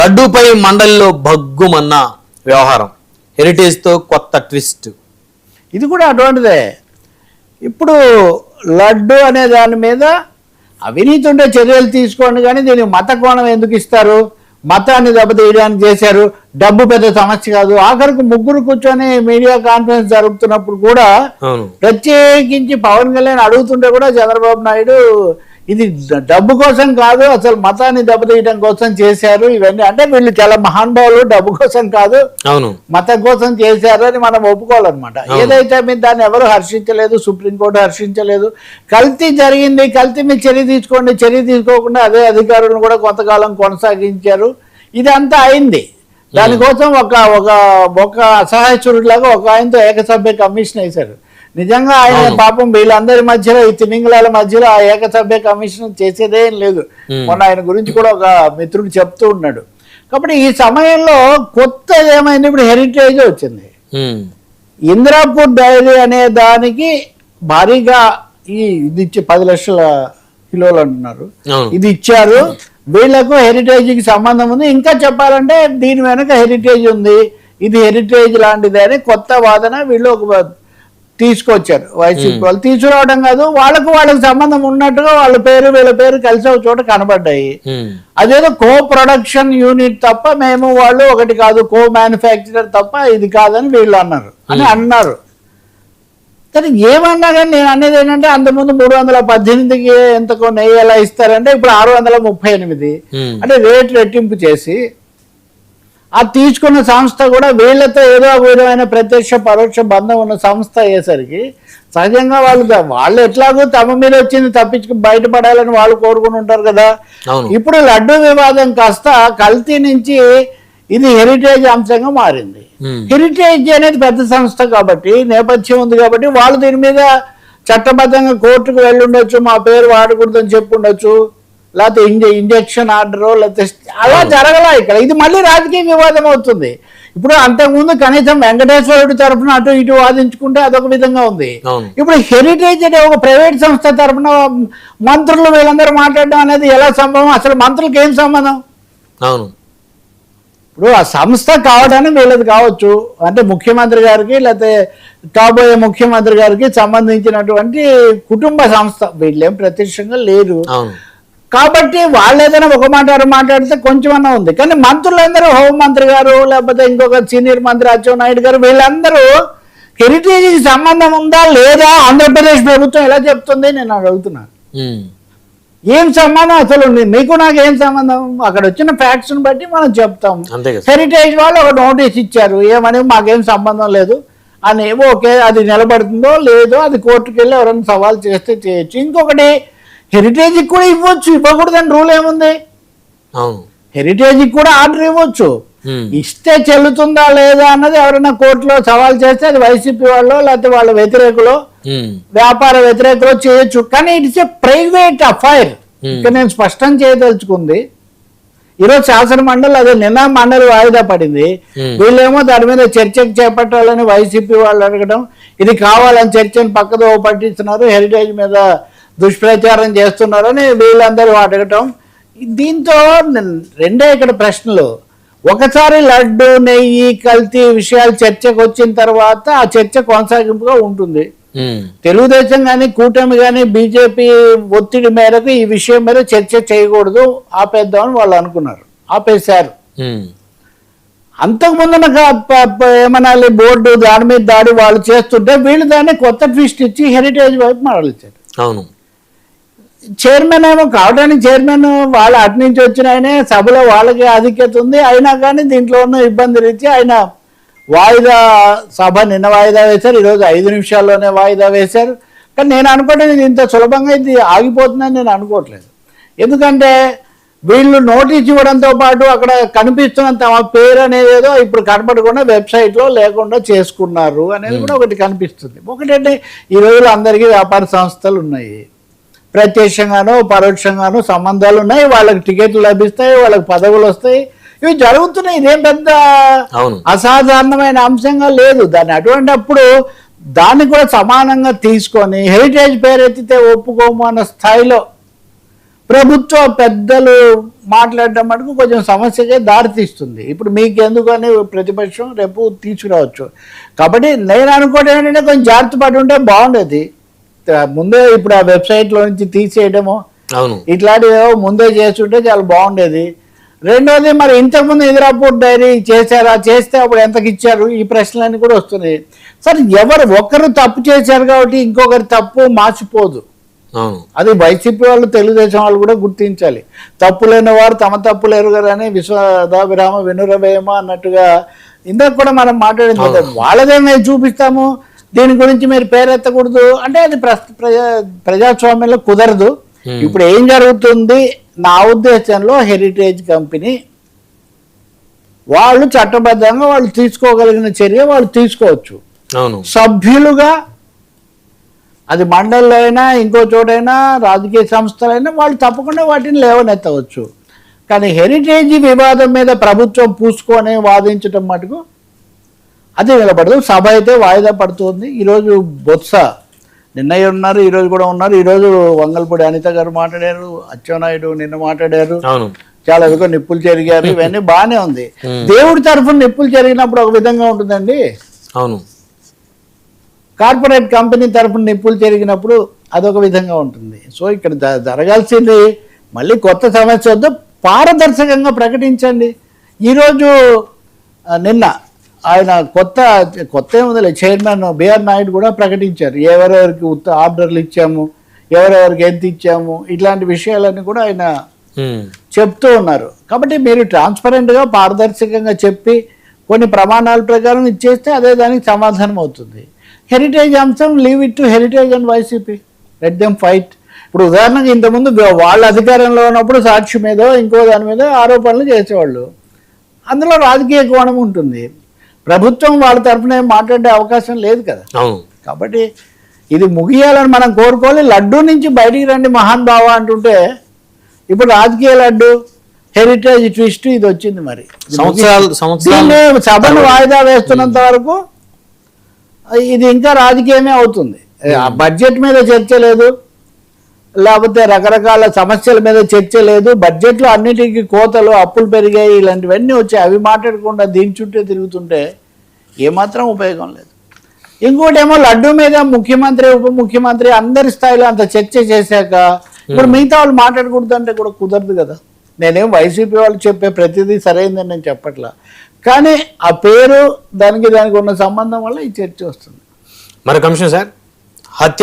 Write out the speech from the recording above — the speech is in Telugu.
లడ్డూపై మండలిలో భగ్గుమన్న వ్యవహారం, హెరిటేజ్తో కొత్త ట్విస్ట్. ఇది కూడా అటువంటిదే. ఇప్పుడు లడ్డు అనే దాని మీద అవినీతి ఉంటే చర్యలు తీసుకోండి, కానీ దీనికి మత కోణం ఎందుకు ఇస్తారు? మతాన్ని దెబ్బతీయడానికి చేశారు. డబ్బు పెద్ద సమస్య కాదు. ఆఖరికి ముగ్గురు కూర్చొని మీడియా కాన్ఫరెన్స్ జరుగుతున్నప్పుడు కూడా ప్రత్యేకించి పవన్ కళ్యాణ్ అడుగుతుంటే కూడా చంద్రబాబు నాయుడు ఇది డబ్బు కోసం కాదు, అసలు మతాన్ని దెబ్బతీయడం కోసం చేశారు ఇవన్నీ. అంటే వీళ్ళు చాలా మహానుభావులు, డబ్బు కోసం కాదు మతం కోసం చేశారు అని మనం ఒప్పుకోవాలన్నమాట. ఏదైతే మీరు దాన్ని ఎవరు హర్షించలేదు, సుప్రీంకోర్టు హర్షించలేదు. కల్తీ జరిగింది, కల్తీ మీద చర్య తీసుకోండి, చర్య తీసుకోకుండా అదే అధికారులను కూడా కొంతకాలం కొనసాగించారు. ఇదంతా అయింది. దానికోసం ఒక అసహాయచుడిలాగా ఒక ఆయనతో ఏకసభ్య కమిషన్ వేశారు. నిజంగా ఆయన పాపం వీళ్ళందరి మధ్యలో, ఈ తిమింగళాల మధ్యలో ఆ ఏకసభ్య కమిషన్ చేసేదేం లేదు. మొన్న ఆయన గురించి కూడా ఒక మిత్రుడు చెప్తూ ఉన్నాడు. కాబట్టి ఈ సమయంలో కొత్త ఏమైంది, ఇప్పుడు హెరిటేజ్ వచ్చింది. ఇందిరాపూర్ డైరీ అనే దానికి భారీగా ఇది ఇచ్చి 10 లక్షల కిలోలు అంటున్నారు, ఇది ఇచ్చారు. వీళ్లకు హెరిటేజ్కి సంబంధం ఉంది. ఇంకా చెప్పాలంటే దీని వెనక హెరిటేజ్ ఉంది, ఇది హెరిటేజ్ లాంటిది అని కొత్త వాదన వీళ్ళు ఒక తీసుకొచ్చారు. వైసీపీ వాళ్ళు తీసుకురావడం కాదు, వాళ్ళకి సంబంధం ఉన్నట్టుగా వాళ్ళ పేరు వీళ్ళ పేరు కలిసి ఒక చోట కనబడ్డాయి. అదేదో కో ప్రొడక్షన్ యూనిట్ తప్ప మేము వాళ్ళు ఒకటి కాదు, కో మ్యానుఫ్యాక్చరర్ తప్ప ఇది కాదని వీళ్ళు అన్నారు. కానీ ఏమన్నా కానీ నేను అనేది ఏంటంటే, అంతకుముందు 318కి ఎంతకో నెయ్యి ఎలా ఇస్తారంటే ఇప్పుడు 638. అంటే రేట్ రెట్టింపు చేసి ఆ తీసుకున్న సంస్థ కూడా వీళ్ళతో ఏదో ఒక విధమైన ప్రత్యక్ష పరోక్ష బంధం ఉన్న సంస్థ అయ్యేసరికి సహజంగా వాళ్ళు ఎట్లాగో తమ మీద వచ్చింది తప్పించుకు బయటపడాలని వాళ్ళు కోరుకుని ఉంటారు కదా. ఇప్పుడు లడ్డూ వివాదం కాస్త కల్తీ నుంచి ఇది హెరిటేజ్ అంశంగా మారింది. హెరిటేజ్ అనేది పెద్ద సంస్థ కాబట్టి, నేపథ్యం ఉంది కాబట్టి వాళ్ళు దీని మీద చట్టబద్ధంగా కోర్టుకు వెళ్ళి ఉండొచ్చు, మా పేరు వాడకూడదని చెప్పి ఉండొచ్చు, లేకపోతే ఇంజెక్షన్ ఆర్డర్, లేకపోతే అలా జరగల. ఇక్కడ ఇది మళ్ళీ రాజకీయ వివాదం అవుతుంది. ఇప్పుడు అంతకుముందు కనీసం వెంకటేశ్వరుడి తరఫున అటు ఇటు వాదించుకుంటే అదొక విధంగా ఉంది. ఇప్పుడు హెరిటేజ్ అనే ఒక ప్రైవేట్ సంస్థ తరఫున మంత్రులు వీళ్ళందరూ మాట్లాడడం అనేది ఎలా సంభవం? అసలు మంత్రులకి ఏం సంబంధం? ఇప్పుడు ఆ సంస్థ కావడానికి వీళ్ళది కావచ్చు, అంటే ముఖ్యమంత్రి గారికి లేకపోతే కాబోయే ముఖ్యమంత్రి గారికి సంబంధించినటువంటి కుటుంబ సంస్థ, వీళ్ళేం ప్రత్యక్షంగా లేరు కాబట్టి వాళ్ళు ఏదైనా ఒక మాట మాట్లాడితే కొంచెం అన్నా ఉంది. కానీ మంత్రులందరూ, హోంమంత్రి గారు లేకపోతే ఇంకొక సీనియర్ మంత్రి అచ్చెన్నాయుడు గారు, వీళ్ళందరూ హెరిటేజ్కి సంబంధం ఉందా లేదా ఆంధ్రప్రదేశ్ ప్రభుత్వం ఎలా చెప్తుంది నేను అడుగుతున్నాను. ఏం సంబంధం అసలు ఉంది? నీకు నాకు ఏం సంబంధం? అక్కడ వచ్చిన ఫ్యాక్ట్స్ బట్టి మనం చెప్తాం. హెరిటేజ్ వాళ్ళు ఒక నోటీస్ ఇచ్చారు, ఏమని మాకేం సంబంధం లేదు అని. ఓకే, అది నిలబడుతుందో లేదో అది కోర్టుకు వెళ్ళి ఎవరైనా సవాల్ చేస్తే చేయొచ్చు. ఇంకొకటి, హెరిటేజ్కి కూడా ఇవ్వచ్చు, ఇవ్వకూడదని రూల్ ఏముంది? హెరిటేజ్కి కూడా ఆర్డర్ ఇవ్వచ్చు, ఇస్తే చెల్లుతుందా లేదా అన్నది ఎవరైనా కోర్టులో సవాల్ చేస్తే అది వైసీపీ వాళ్ళు లేకపోతే వాళ్ళ వ్యతిరేకులు, వ్యాపార వ్యతిరేకులు చేయొచ్చు. కానీ ఇట్స్ ఏ ప్రైవేట్ అఫైర్. ఇక్కడ నేను స్పష్టం చేయదలుచుకుంది, ఈరోజు శాసన మండలి, అదే నిన్న మండలి వాయిదా పడింది. వీళ్ళేమో దాని మీద చర్చకు చేపట్టాలని వైసీపీ వాళ్ళు అడగడం, ఇది కావాలని చర్చను పక్కదో పట్టిస్తున్నారు, హెరిటేజ్ మీద దుష్ప్రచారం చేస్తున్నారని వీళ్ళందరూ అడగటం. దీంతో రెండే ఇక్కడ ప్రశ్నలు. ఒకసారి లడ్డు, నెయ్యి, కల్తీ విషయాలు చర్చకు వచ్చిన తర్వాత ఆ చర్చ కొనసాగింపుగా ఉంటుంది. తెలుగుదేశం కానీ కూటమి కానీ బీజేపీ ఒత్తిడి మేరకు ఈ విషయం మీద చర్చ చేయకూడదు, ఆపేద్దామని వాళ్ళు అనుకున్నారు, ఆపేశారు. అంతకుముందు ఏమనాలి, బోర్డు దాని మీద దాడి వాళ్ళు చేస్తుంటే వీళ్ళు దాన్ని కొత్త ట్విస్ట్ ఇచ్చి హెరిటేజ్ వైపు మరలిచ్చారు. చైర్మన్ ఏమో కావడానికి చైర్మన్ వాళ్ళ అటు నుంచి వచ్చిన ఆయనే, సభలో వాళ్ళకి ఆధిక్యత ఉంది. అయినా కానీ దీంట్లో ఉన్న ఇబ్బంది రీతి ఆయన వాయిదా, సభ నిన్న వాయిదా వేశారు, ఈరోజు 5 నిమిషాల్లోనే వాయిదా వేశారు. కానీ నేను అనుకోవట్లేదు ఇది ఇంత సులభంగా ఇది ఆగిపోతుందని నేను అనుకోవట్లేదు. ఎందుకంటే వీళ్ళు నోటీస్ ఇవ్వడంతో పాటు అక్కడ కనిపిస్తున్న తమ పేరు అనేది ఏదో ఇప్పుడు కనపడకుండా వెబ్సైట్లో లేకుండా చేసుకున్నారు అనేది కూడా ఒకటి కనిపిస్తుంది. ఒకటంటే ఈ రోజుల్లో అందరికీ వ్యాపార సంస్థలు ఉన్నాయి, ప్రత్యక్షంగానో పరోక్షంగానో సంబంధాలు ఉన్నాయి, వాళ్ళకి టికెట్లు లభిస్తాయి, వాళ్ళకి పదవులు వస్తాయి, ఇవి జరుగుతున్నాయి. ఇదేం పెద్ద అసాధారణమైన అంశంగా లేదు. దాన్ని అటువంటిప్పుడు దాన్ని కూడా సమానంగా తీసుకొని హెరిటేజ్ పేరు ఎత్తితే ఒప్పుకోము అన్న స్థాయిలో ప్రభుత్వ పెద్దలు మాట్లాడడం మటుకు కొంచెం సమస్యకే దారితీస్తుంది. ఇప్పుడు మీకెందుకని ప్రతిపక్షం రేపు తీసుకురావచ్చు. కాబట్టి నేను అనుకోవడం ఏంటంటే కొంచెం జాగ్రత్త పడి ఉంటే బాగుండేది. ముందే ఇప్పుడు ఆ వెబ్సైట్లో నుంచి తీసేయడము అవును, ఇట్లాంటివి ఏవో ముందే చేస్తుంటే చాలా బాగుండేది. రెండోది, మరి ఇంతకుముందు ఎదురాపూర్ డైరీ చేశారా, చేస్తే అప్పుడు ఎంతకి ఇచ్చారు, ఈ ప్రశ్నలన్నీ కూడా వస్తున్నాయి. సరే, ఒకరు తప్పు చేశారు కాబట్టి ఇంకొకరి తప్పు మార్చిపోదు. అవును, అది వైసీపీ వాళ్ళు, తెలుగుదేశం వాళ్ళు కూడా గుర్తించాలి. తప్పు లేని వారు తమ తప్పు లేరు కదా అని విశ్వదాభిరామ వినురవేమ అన్నట్టుగా ఇందాక కూడా మనం మాట్లాడింది. వాళ్ళదే మేము చూపిస్తాము, దీని గురించి మీరు పేరెత్తకూడదు అంటే అది ప్రజాస్వామ్యంలో కుదరదు. ఇప్పుడు ఏం జరుగుతుంది, నా ఉద్దేశంలో హెరిటేజ్ కంపెనీ వాళ్ళు చట్టబద్ధంగా వాళ్ళు తీసుకోగలిగిన చర్య వాళ్ళు తీసుకోవచ్చు. అవును, సభ్యులుగా అది మండలిలో అయినా ఇంకో చోటైనా రాజకీయ సంస్థలైనా వాళ్ళు తప్పకుండా వాటిని లేవనెత్తవచ్చు. కానీ హెరిటేజ్ వివాదం మీద ప్రభుత్వం పూసుకొని వాదించడం మటుకు అది నిలబడదు. సభ అయితే వాయిదా పడుతుంది. ఈరోజు బొత్స నిన్నయ్య ఉన్నారు, ఈరోజు కూడా ఉన్నారు. ఈరోజు వంగల్పూడి అనిత గారు మాట్లాడారు, అచ్చెన్నాయుడు నిన్న మాట్లాడారు. చాలా ఎక్కువ నిప్పులు చెరిగారు. ఇవన్నీ బాగానే ఉంది. దేవుడి తరఫున నిప్పులు చెరిగినప్పుడు ఒక విధంగా ఉంటుందండి. అవును, కార్పొరేట్ కంపెనీ తరఫున నిప్పులు చెరిగినప్పుడు అదొక విధంగా ఉంటుంది. సో ఇక్కడ జరగాల్సింది మళ్ళీ కొత్త సమస్య వద్దు, పారదర్శకంగా ప్రకటించండి. ఈరోజు నిన్న ఆయన కొత్త ఏముంది, చైర్మన్ బిఆర్ నాయుడు కూడా ప్రకటించారు ఎవరెవరికి ఆర్డర్లు ఇచ్చాము, ఎవరెవరికి ఎంత ఇచ్చాము, ఇట్లాంటి విషయాలన్నీ కూడా ఆయన చెప్తూ ఉన్నారు. కాబట్టి మీరు ట్రాన్స్పరెంట్గా పారదర్శకంగా చెప్పి కొన్ని ప్రమాణాల ప్రకారం ఇచ్చేస్తే అదే దానికి సమాధానం అవుతుంది. హెరిటేజ్ అంశం leave it to heritage and YCP, let them fight. ఇప్పుడు ఉదాహరణకు ఇంతకుముందు వాళ్ళ అధికారంలో ఉన్నప్పుడు సాక్షి మీద ఇంకో దాని మీద ఆరోపణలు చేసేవాళ్ళు, అందులో రాజకీయ కోణం ఉంటుంది. ప్రభుత్వం వాళ్ళ తరఫున మాట్లాడే అవకాశం లేదు కదా. కాబట్టి ఇది ముగియాలని మనం కోరుకోవాలి. లడ్డూ నుంచి బయటికి రండి మహాన్ భావ అంటుంటే ఇప్పుడు రాజకీయ లడ్డు, హెరిటేజ్ ట్విస్ట్ ఇది వచ్చింది. మరి సభను వాయిదా వేస్తున్నంత వరకు ఇది ఇంకా రాజకీయమే అవుతుంది. బడ్జెట్ మీద చర్చ లేదు, లేకపోతే రకరకాల సమస్యల మీద చర్చ లేదు. బడ్జెట్లో అన్నిటికీ కోతలు, అప్పులు పెరిగాయి, ఇలాంటివన్నీ వచ్చాయి. అవి మాట్లాడకుండా దీని చుట్టే తిరుగుతుంటే ఏమాత్రం ఉపయోగం లేదు. ఇంకోటి ఏమో లడ్డూ మీద ముఖ్యమంత్రి, ఉప ముఖ్యమంత్రి అందరి స్థాయిలో అంత చర్చ చేశాక ఇప్పుడు మిగతా వాళ్ళు మాట్లాడకూడదు అంటే కూడా కుదరదు కదా. నేనేం వైసీపీ వాళ్ళు చెప్పే ప్రతిదీ సరైందని నేను చెప్పట్లా, కానీ ఆ పేరు దానికి ఉన్న సంబంధం వల్ల ఈ చర్చ వస్తుంది. మరి కమిషన్ సార్, హత్య